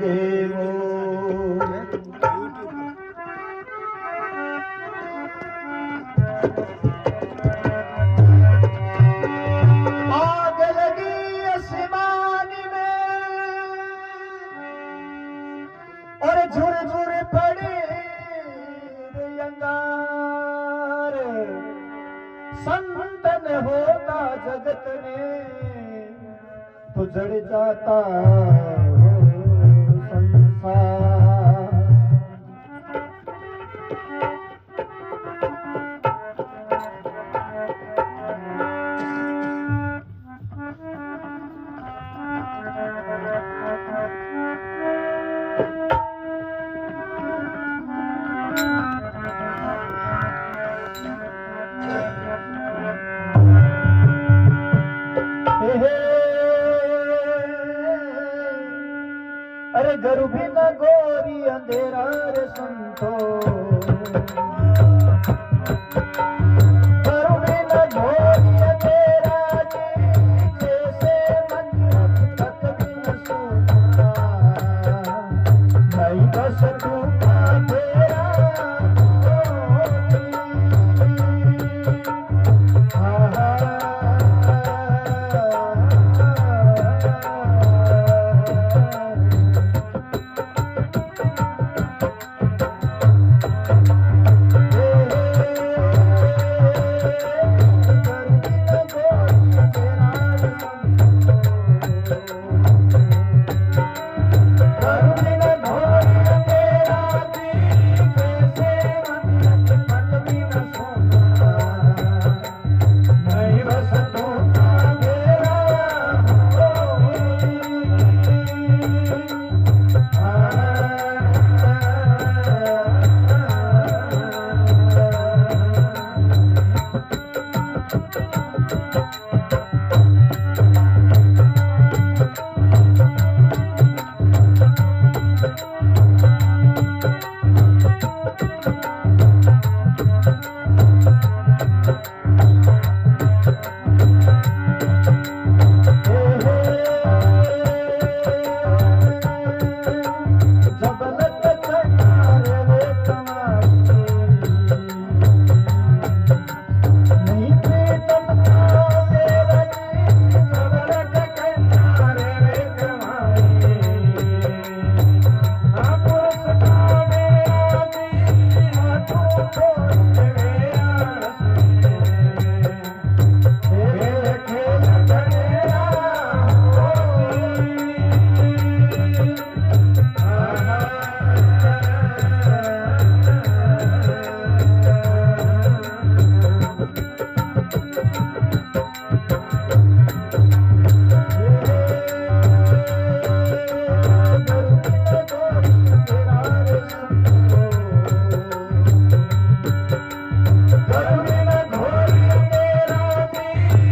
देवो आग लगी आसमान में और झुर झुर पड़े अंगार संतन होता जगत में तो जड़ जाता संसार अरे घर भी न गोरी अंधेरा रे संतो घर भी न गोरी अंधेरा जैसे मन तक भी न सोता नहीं बस तू तेरा Hare